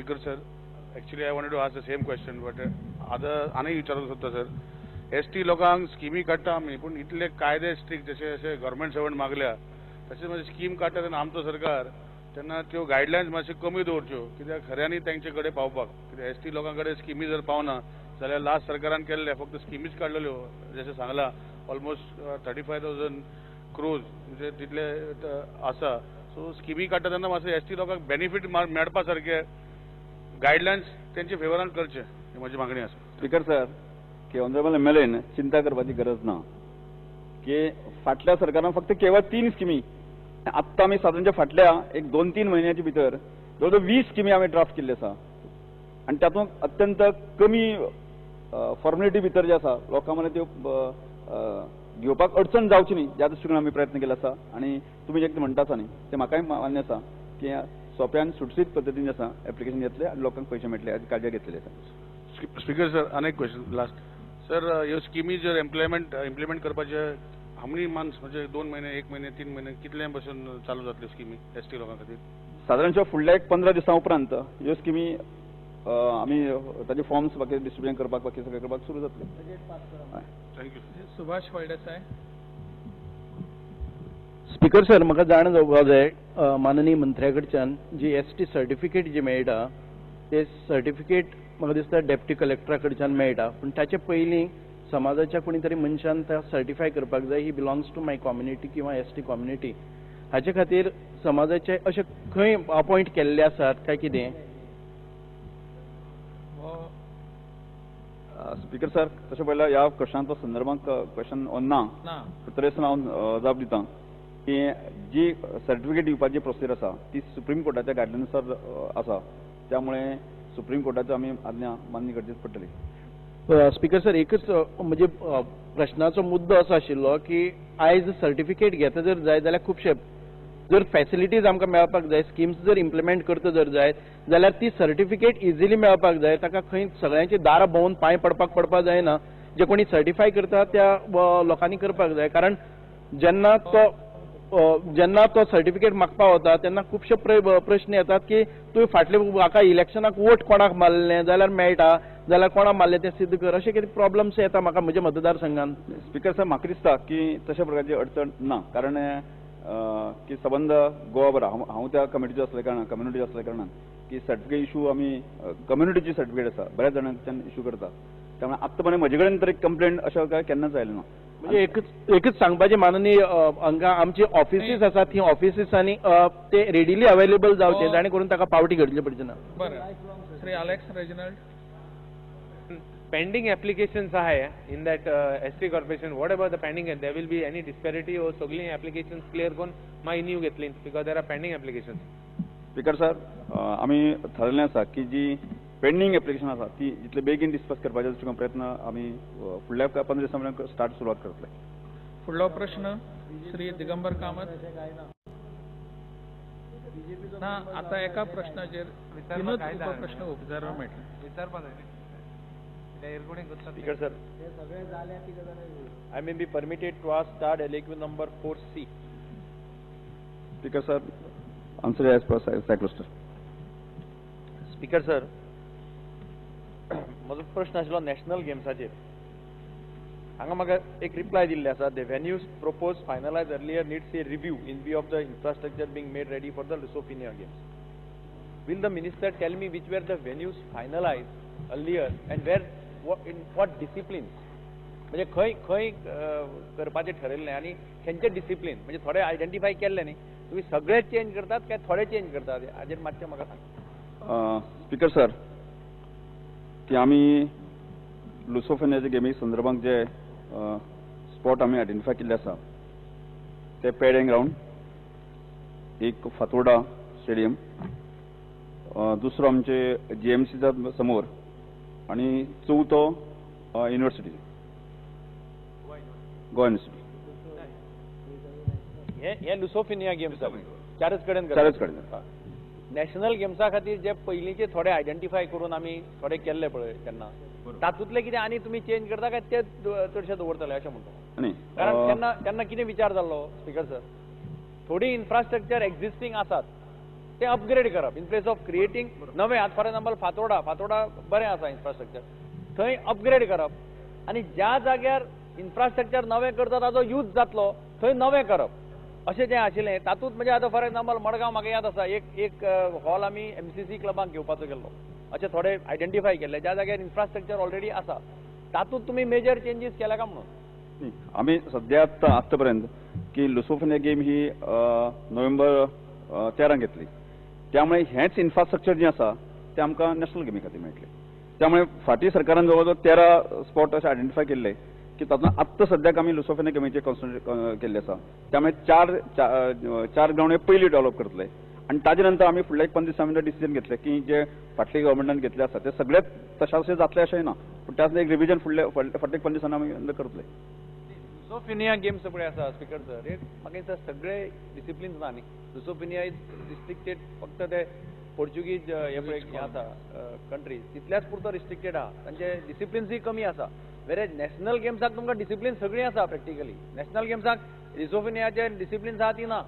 Speaker sir, actually I wanted to ask the same question, but आनी विचारत होता sir. ST लोकांक स्किमी काडटा आमी, पूण इतले कायदे स्ट्रिक्ट जशे गव्हर्नमेंट सर्वंट मागल्या तशें म्हणजे स्कीम काडटा तेन्ना आमचो सरकार तेन्ना त्यो गायडलायन्स मातशे कमी दवरच्यो, कित्याक खऱ्यांनी तेंचे कडेन पावपाक. कित्याक ST लोकां कडेन स्किमी जर पावना जाल्यार लास्ट सरकारान केल्ले फक्त स्किमीच काडलेल्यो, जशें सांगला ऑलमोस्ट 35,000 crores म्हणजे तितले आसा. सो स्किमी काडटा तेन्ना मातशे ST लोकांक बेनिफीट मेळपा सारके गायडलायन्स तेंचे फेवरान करचे, ही म्हजी मागणी आसा. स्पीकर सर, की ऑनरेबल MLA चिंता करपाची गरज ना, की फाटल्या सरकारान फक्त केवळ 3 स्किमी, आत्ता आमी साधारणच्या फाटल्या 1-2-3 महिन्याच्या भितर जवळ 20 स्किमी आमी ड्राफ्ट केल्ले आसा आनी तातूंत अत्यंत कमी फॉर्मेलिटी भितर जे आसा लोकां मरेन त्यो घेवपाक अडचण जावची न्ही ह्या दृश्टीकोन आमी प्रयत्न केले आसा. आनी तुमी जे म्हणटा आसा न्ही ते म्हाकाय मान्य आसा की सोप्या आनी सुटसीत पद्दतीन जे आसा एप्लिकेशन घेतले आनी लोकांक पयशे मेळटले हाची काळजी घेतलेली आसा. स्पीकर सर, अनेक क्वेश्चन लास्ट. सर, ह्यो स्किमी जर इम्प्लिमेंट करपाचे हमनी मंथ्स म्हणजे 2 महिने, 1 महिने, 3 महिने कितले पासून चालू जातल्यो स्किमी ST लोकां खातीर? साधारणच्या फुडल्या 15 दिसां उपरांत ह्यो स्किमी आमी ताजे फॉर्म्स बाकी डिस्ट्रिब्युशन करपाक बाकी सगळें करपाक सुरू जातले. Thank you. Subhash Phaldesai. Speaker sir, म्हाका जाण जावपाक जाय माननीय मंत्र्या कडच्यान जी ST सर्टिफिकेट जी मेळटा ते सर्टिफिकेट म्हाका दिसता डेप्टी कलेक्टरा कडच्यान मेळटा, पूण ताचे पयलीं समाजाच्या कोणी तरी मनशान त्या सर्टिफाय करपाक जाय ही बिलॉंग्स टू माय कम्युनिटी किंवा ST कम्युनिटी. हाचे खातीर समाजाचे अशे खंय अपॉइंट केल्ले आसात काय कितें? स्पीकर सर, तशें पळयल्यार ह्या क्वेश्चनाचो संदर्भांत क्वेश्चन ना, तरेसून हांव जाप दितां की जी सर्टिफिकेट दिवपाची प्रोसिजर आसा ती सुप्रीम कोर्टाच्या गायडलायन्सार आसा, त्यामुळे सुप्रीम कोर्टाचो आमी आज्ञा मान्य करचीच पडटली. स्पीकर सर, एकच म्हणजे प्रश्नाचो मुद्दो असो आशिल्लो की आयज सर्टिफिकेट घेता जर जाय जाल्यार खुबशे जर फॅसिलिटीज आमकां मेळपाक जाय, स्किम्स जर इम्प्लिमेंट करता जर जाय जाल्यार ती सर्टिफिकेट इजिली मेळपाक जाय. ताका खंय सगळ्यांची दारां भोंवून पांय पडपाक जायना. जे कोणी सर्टिफाय करता त्या लोकांनी करपाक जाय, कारण जेन्ना तो सर्टिफिकेट मागपा वता तेन्ना खुबशे प्रश्न येतात की तुवें फाटले हाका इलेक्शनाक वोट कोणाक मारलें जाल्यार मेळटा, जाल्यार कोणाक मारलें तें सिद्ध कर, अशे कितें प्रॉब्लम्स येता म्हाका म्हज्या मतदारसंघात. स्पीकर सर, म्हाका दिसता की तशा प्रकारची अडचण ना, कारण की सबंद गोवाभर हांव त्या कमिटीचो असल्या कारणान कम्युनिटी असल्या कारणान की सर्टिफिकेट इशू आमी कम्युनिटीची सर्टिफिकेट आसा बऱ्याच जाणांच्यान इशू करता, त्यामुळे आत्ता पर्यंत म्हजे कडेन तरी कंप्लेंट अशें काय केन्नाच आयलें ना. म्हणजे एकच सांगपाचें माननीय हांगा आमची ऑफिसीस आसात, ही ऑफिसीसांनी ते रेडिली अवेलेबल जावचे जाणे करून ताका पावटी घडची पडची ना. Shri Alex Reginald. Pending applications are in that ST corporation. What about the pending? There will be any disparity or सगळी applications clear करून मागीर न्यू घेतली because there are pending applications. Speaker sir, आमी थारायल्लें आसा की जी पेंडिंग एप्लिकेशन आसा ती जितले बेगीन डिस्कस करपाचे दृश्टीकोन प्रयत्न आमी फुडल्या 15 दिसां मेरेन स्टार्ट सुरवात करतले. फुडलो प्रश्न श्री दिगंबर कामत. ना, आता एका प्रश्नाचेर प्रश्न उपजारपाक मेळटले. विचारपाक जाय. Speaker sir, I may be permitted to ask start LAQ number 4C. Speaker sir, answer as per cycloster. Speaker sir, म्हजो प्रश्न आशिल्लो नॅशनल गेम्साचेर. हांगा म्हाका एक रिप्लाय दिल्ले आसा, the venues proposed finalized earlier needs a review in view of the infrastructure being made ready for the Lusophinia games. Will the minister tell me which were the venues finalized earlier and where in what disciplines? म्हणजे खंय खंय करपाचें ठरयल्लें आनी खंयचे discipline, म्हणजे थोडे identify केल्ले न्ही, तुमी सगळे चेंज करतात काय थोडे चेंज करतात, हाजेर मातशें म्हाका सांग. स्पीकर सर, की आमी लुसोफेनियाच्या गेमी संदर्भांत जे स्पॉट आमी आयडेंटिफाय केल्ले आसा ते पेडे ग्राउंड, एक फातोर्डा स्टेडियम, दुसरो आमचे GMCच्या समोर आणि चवथो युनिव्हर्सिटी गोवा युनिव्हर्सिटी. हे लुसोफिनिया गेम्स चारच कडेन नॅशनल गेम्सा खातीर जे पयलींचे थोडे आयडेंटिफाय करून आमी थोडे केल्ले पळय तेन्ना तातूंतले कितें आनी तुमी चेंज करता काय ते चडशे दवरतले अशें म्हणटा? कारण तेन्ना कितें विचार जाल्लो स्पीकर सर, थोडी इन्फ्रास्ट्रक्चर एक्झिस्टींग आसात ते अपग्रेड करप इन प्लेस ऑफ क्रिएटिंग नवे. आज फॉर एग्जाम्पल फातोर्डा बरें आसा इन्फ्रास्ट्रक्चर, थंय अपग्रेड करप आनी ज्या जाग्यार इन्फ्रास्ट्रक्चर नवें करता ताजो यूज जातलो थंय नवें करप अशें जें आशिल्लें. तातूंत म्हणजे आतां फॉर एग्जाम्पल मडगांव म्हाका याद आसा एक हॉल आमी MCC क्लबाक घेवपाचो गेल्लो, अशें थोडे आयडेंटिफाय केल्ले ज्या जाग्यार इन्फ्रास्ट्रक्चर ऑलरेडी आसा. तातूंत तुमी मेजर चेंजीस केल्या काय म्हणून? आम्ही सध्या आतापर्यंत की लुसोफोनिया गेम ही नोव्हेंबर 13 घेतली, त्यामुळे हेच इन्फ्रास्ट्रक्चर जे आसा ते आमकां नॅशनल गेमी खातीर मेळटले. त्यामुळे फाटी सरकारान जवळ 13 स्पॉट अशे आयडेंटिफाय केल्ले की तातूंत आत्ता सद्याक आमी लुसोफोनिया गेमीचे कॉन्सन्ट्रेट केल्ले आसा. त्यामुळे चार ग्राउंड हे पयलीं डेव्हलप करतले आणि ताजे नंतर आमी फुडल्या 1-5 दिसां डिसिजन घेतले की जे फाटले गव्हर्मेंटान घेतले आसा ते सगळेच तशाचे जातले अशें ना, पूण त्यात एक रिव्हिजन फाटल्या 1-5 दिसांनी आमी करतले. लुसोफोनिया गेम्स सगळे आसा स्पीकर सर, हे म्हाका दिसता सगळे डिसिप्लिन्स ना न्ही. लुसोफोनिया इज रिस्ट्रिक्टेड फक्त ते पोर्चुगीज हे पळय आसा कंट्रीज तितल्याच पुरतो रिस्ट्रिक्टेड आहा, तांचे डिसिप्लिन्सूय कमी आसा. वेरेज नॅशनल गेम्साक तुमकां डिसिप्लिन सगळीं आसा प्रॅक्टिकली. नॅशनल गेम्साक लुसोफोनियाचे डिसिप्लिन्स आहा ती ना.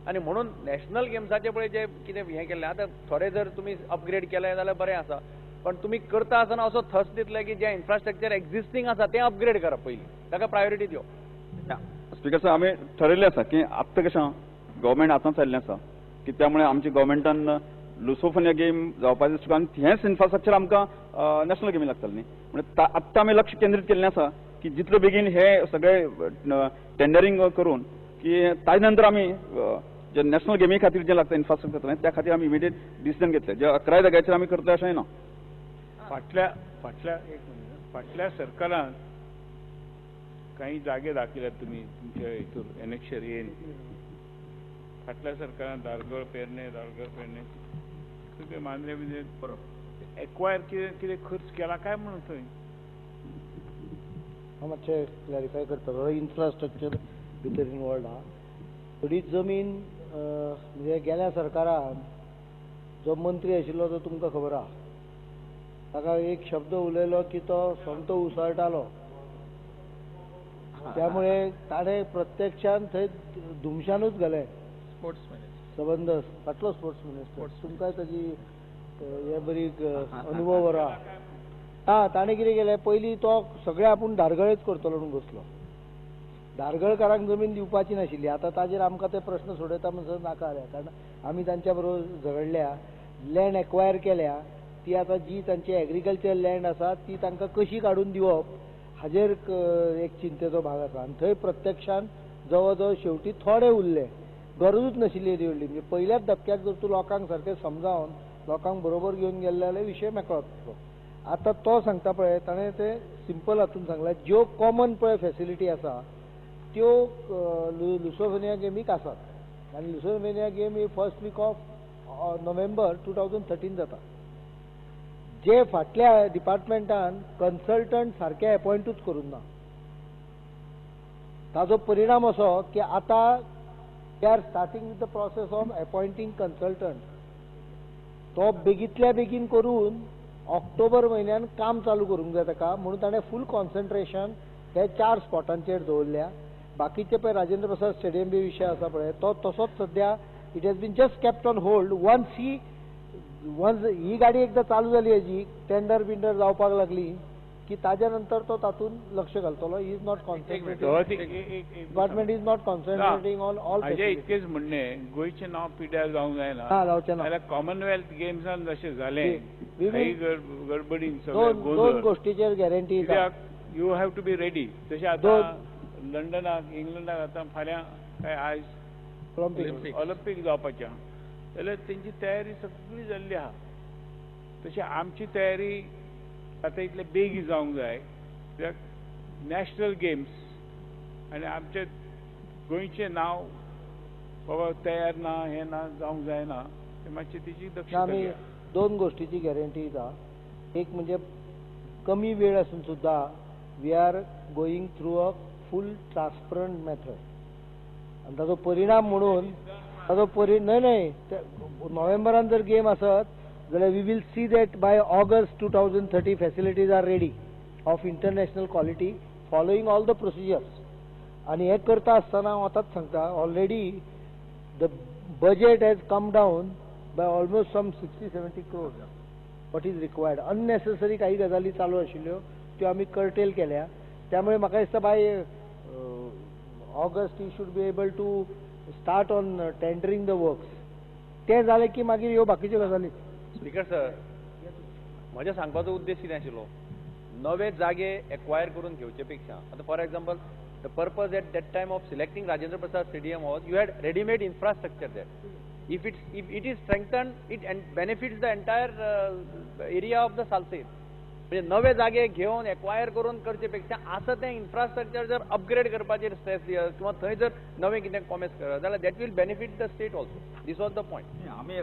आनी म्हणून नॅशनल गेम्साचे पळय जे कितें हें केल्लें आतां थोडे जर तुमी अपग्रेड केलें जाल्यार बरें आसा, पण तुमी करता आसतना असो थस दितले की जे इन्फ्रास्ट्रक्चर एक्झिस्टिंग आसा तें अपग्रेड करप पयलीं, ताका प्रायोरिटी दिवप. स्पीकर सर, आमी ठरयल्लें आसा की आत्तां कशें गव्हर्मेंट हातांत आयिल्लें आसा की त्यामुळे आमच्या गव्हर्मेंटान लुसोफोनिया गेम जावपाचे दिसता आनी हेंच इन्फ्रास्ट्रक्चर आमकां नॅशनल गेमी लागतलें न्ही. म्हणजे आत्तां आमी लक्ष केंद्रीत केल्लें आसा की जितले बेगीन हे सगळे टेंडरिंग करून की ताजे नंतर आमी जे नॅशनल गेमी खातीर जें लागता इन्फ्रास्ट्रक्चर त्या खातीर आमी इमिडिएट डिसिजन घेतले. जे 11 जाग्याचेर आमी करतले अशेंय ना. फाटल्या सरकारान काही जागे दाखयल्यात तुमी तुमच्या हितूर एनेक्शर येवन. फाटल्या सरकारान दारगळ पेरणे तुगे मांद्रे बी एक्वायर कितें खर्च केला काय म्हणून थंय हांव मातशें क्लॅरिफाय करतलो. इन्फ्रास्ट्रक्चर भितर इनवॉल्ड आहा. थोडी जमीन म्हणजे गेल्या सरकारान जो मंत्री आशिल्लो तो तुमकां खबर आहा, ताका एक शब्द उलयलो की तो सोमतो उसळटालो. त्यामुळे ताणें प्रत्यक्षान थंय धुमशानूच घाले. स्पोर्ट्स मिनिस्टर संबंद फाटलो स्पोर्ट्स मिनिस्टर, तुमकांय ताजी हे बरी अनुभव बरो आहा. ताणें कितें केलें, पयलीं तो सगळे आपूण दारगळेच करतलो म्हणून बसलो. दारगळकारांक जमीन दिवपाची नाशिल्ली. आतां ताजेर आमकां ते प्रश्न सोडयता म्हणसर नाका जाल्या, कारण आमी तांच्या बरोबर झगडल्या, लँड एक्वायर केल्या. ती आतां जी तांची एग्रीकल्चर लँड आसा ती तांकां कशी काडून दिवप हाजेर एक चिंतेचो भाग आसा. आनी थंय प्रत्यक्षान जवळ जवळ शेवटी थोडे उरले, गरजूच नाशिल्ली येदी व्हडली. म्हणजे पयल्याच धपक्याक जर तूं लोकांक सारकें समजावन लोकांक बरोबर घेवन गेल्ले जाल्यार विशय मेकळो जातलो. आतां तो सांगता पळय, ताणें ते सिंपल हातून सांगलां, ज्यो कॉमन पळय फॅसिलिटी आसा त्यो लुसोफोनिया गेमीक आसात. आनी लुसोफोनिया गेम ही फर्स्ट वीक ऑफ नोव्हेंबर 2013 जाता. जे फाटल्या डिपार्टमेंटान कन्सल्टंट सारके अपॉइंटूच करूंक ना. ताजो परिणाम असो की आतां they are starting with the process of appointing consultant. तो बेगींतल्या बेगीन करून ऑक्टोबर म्हयन्यान काम चालू करूंक जाय ताका, म्हणून ताणें फूल कॉन्सन्ट्रेशन हे 4 स्पॉटांचेर दवरल्या. बाकीचे पळय राजेंद्र प्रसाद स्टेडियम बी विशय आसा पळय तो तसोच सद्या it has been just kept on hold. Once ही गाडी एकदां चालू जाली हेजी टेंडर बिंडर जावपाक लागली की ताज्या नंतर तो तातूंत लक्ष घालतलो. He is not concentrating, department is not concentrating on all. हाजे इतकेच म्हणणे गोंयचें नांव पिड्यार जावंक जायना जाल्यार कॉमनवेल्थ गेम्सान जशें जालें काही गडबडीन दोन गोष्टीचेर guarantee. You have to be ready. जशें आतां लंडनाक इंग्लंडाक आतां फाल्यां काय आयज ऑलिंपीक जावपाचें आहा जाल्यार तेंची तयारी सगळी जाल्ली आहा. तशी आमची तयारी आतां इतले बेगी जावंक जाय कित्याक नॅशनल गेम्स आनी आमचे गोंयचें नांव बाबा तयार ना हें ना जावंक जायना हें मातशें तेची दक्षता आमी दोन गोष्टीची गॅरंटी दिता. एक म्हणजे कमी वेळ आसून सुद्दां we are going through a full transparent method. आनी ताजो परिणाम म्हणून नाही नोव्हेंबरान जर गेम आसत जाल्यार we will see that by August 2030 facilities are ready of international quality following all the procedures. आनी हें करता आसतना हांव आतांच सांगता already the budget has come down by almost some 60-70 crores what is required. Unnecessary काही गजाली चालू आशिल्ल्यो त्यो आमी कर्टेल केल्या. त्यामुळे म्हाका दिसता by August he should be able to start on tendering the works. ते जालें की मागीर ह्यो बाकीच्यो गजाली. स्पीकर सर, म्हज्या सांगपाचो उद्देश कितें आशिल्लो, नवे जागे एक्वायर करून घेवचे पेक्षा आतां for example the purpose at that time of selecting Rajendra Prasad stadium was you had readymade infrastructure that. if it is strengthened it benefits the entire area of the Salsette. म्हणजे नवे जागे घेवन एक्वायर करून करचे पेक्षा आसा तें इन्फ्रास्ट्रक्चर जर अपग्रेड करपाचेर स्ट्रेस दियत किंवा थंय जर नवें कितें कॉमेस करत जाल्यार that will benefit the state also. This was the point. आमी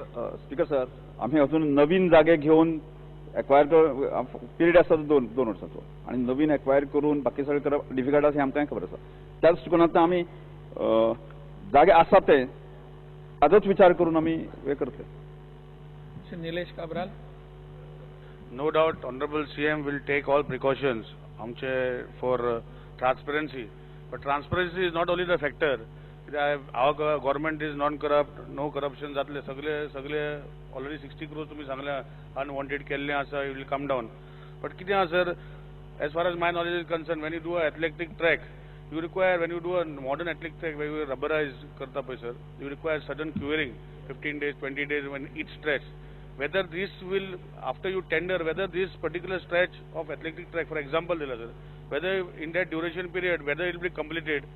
स्पीकर सर, आमी अजून नवीन जागे घेवन एक्वायर पिरियड आसा तो 2 वर्सांचो आणि नवीन एक्वायर करून बाकी सगळें करप डिफिकल्ट आसा हें आमकांय खबर आसा. त्याच दृश्टिकोनांतल्यान आमी जागे आसा ते ताजोच विचार करून आमी हे करतले. Shri Nilesh Cabral. No doubt, Honorable CM will take all precautions for transparency. But transparency is not only the factor. Our government is non-corrupt, no corruption. सगळे already 60 crores तुम्ही सांगल्या unwanted केल्ले आसा, it will come down. But कितें आसा sir, as far as my knowledge is concerned, when you do an athletic track, you require, when you do a modern athletic track where you rubberize karta pai sir, you require sudden curing, 15 days, 20 days when each stretch. Whether this will, after you tender, whether this particular stretch of athletic track, for example, whether in that duration period, whether it will be completed,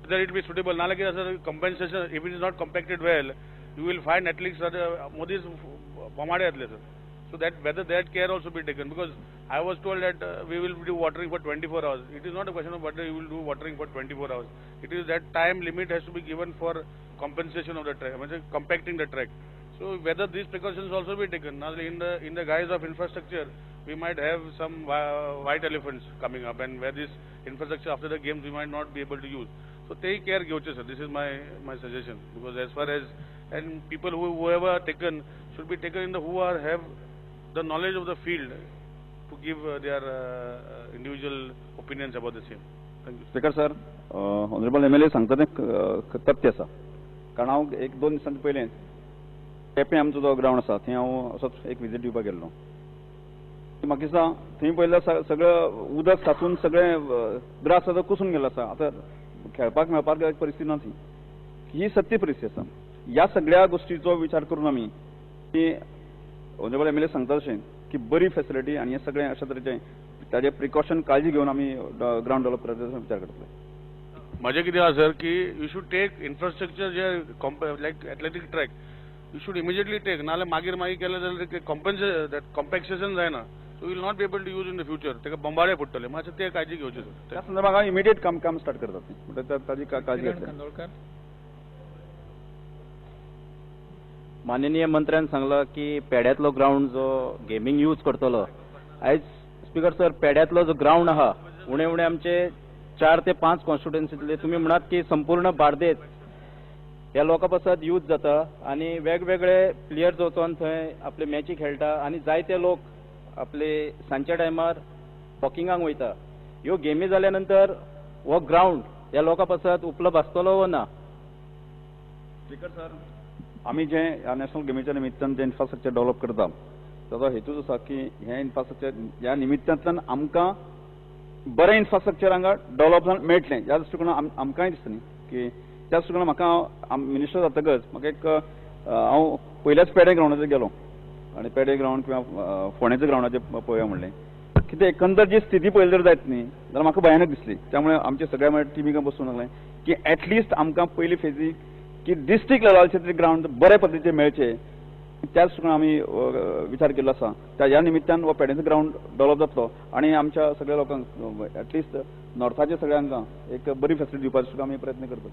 whether it will be suitable, not like compensation, if it is not compacted well, you will find athletes, Modi's pomade athletes. So that whether that care also be taken, because I was told that we will do watering for 24 hours. It is not a question of whether you will do watering for 24 hours. It is that time limit has to be given for compensation of the track, compacting the track. So whether these precautions also be taken. Now in the guise of infrastructure, we might have some white elephants coming up, and where this infrastructure after the games we might not be able to use. So take care, Gyoche sir. This is my suggestion, because as far as, and people whoever are taken should be taken in the have the knowledge of the field to give their individual opinions about the same. Thank you. Speaker sir, honourable MLA सांगता तें तथ्य आसा. कारण हांव 1-2 दिसांनी पयलें केपें आमचो जो ग्रावंड आसा थंय हांव असोच एक विजीट दिवपाक गेल्लो. म्हाका दिसता थंय पळयल्यार सगळें उदक साचून सगळें ग्रास सगळो कुसून गेलो आसा. आतां खेळपाक मेळपाक परिस्थिती ना ती. ही सत्य परिस्थिती आसा. ह्या सगळ्या गोष्टीचो विचार करून आमी की ऑनरेबल MLA सांगता तशें की बरी फॅसिलिटी आनी हे सगळें अशा तरेचें ताजे प्रिकॉशन काळजी घेवन आमी ग्रावंड डेव्हलप करपाचो विचार करतले. म्हजें कितें आसा सर की यू शूड टेक इन्फ्रास्ट्रक्चर जे like athletic track you should immediately take, नाल्यार मागीर केलें जाल्यार कॉम्पेन्सेशन जायना. So will not be able to use in the future. ताका बोंबाळे पडटले. मातशें ते काळजी घेवची सर. त्या संदर्भात हांव इमिडिएट काम स्टार्ट करतात. ताजी काळजी घेतली. कांदोळकर. माननीय मंत्र्यान सांगला की पेड्यातलो ग्राउंड जो गेमिंग यूज करतलो. आयज स्पीकर सर, पेड्यातलो जो ग्राउंड आहा उणे उणे आमचे 4 ते 5 कॉन्स्टिट्युएन्सीतले तुम्ही म्हणात की संपूर्ण बार्देस ह्या लोकां पासत यूज जाता आणि वेगवेगळे प्लेयर्स वचोन थंय आपले मॅची खेळटा आणि जायते लोक आपले सांजच्या टायमार वॉकिंगाक वयता. ह्यो गेमी जाल्या नंतर हो ग्राउंड ह्या लोकां पासत उपलब्ध आसतलो वा ना? स्पीकर सर, आमी जे ह्या नॅशनल गेमीच्या निमित्तान जे इन्फ्रास्ट्रक्चर डेव्हलप करता ताचो हेतूच आसा की हे इन्फ्रास्ट्रक्चर ह्या निमित्तांतल्यान आमकां बरें इन्फ्रास्ट्रक्चर हांगा डेव्हलप जावन मेळटलें. ह्या दृश्टिकोनान आमकांय दिसता न्ही की त्या दृश्टिकोनान म्हाका मिनिस्टर जातकच म्हाका एक हांव पयल्याच पेडे ग्रावंडाचेर गेलो आनी पेडे ग्रावंड किंवा फोंडेच्या ग्रावंडाचेर पळोवया म्हणलें. कितें एकंदर जी स्थिती पळयली जर जायत न्ही जाल्यार म्हाका भयानक दिसली. त्यामुळे आमचे सगळ्या म्हळ्यार टिमीक बसून लागलें की एटलिस्ट आमकां पयली फेजीक की डिस्ट्रिक्ट लेवलाचेर तरी ग्रावंड बऱ्या पद्दतीचे मेळचे. त्याच ठिकाणी आमी विचार केल्लो आसा. ह्या निमित्तान हो पेड्याचो ग्रावंड डेव्हलप जातलो आनी आमच्या सगळ्या लोकांक एटलिस्ट नॉर्थाच्या सगळ्यांक एक बरी फॅसिलिटी दिवपाचो आमी प्रयत्न करतात.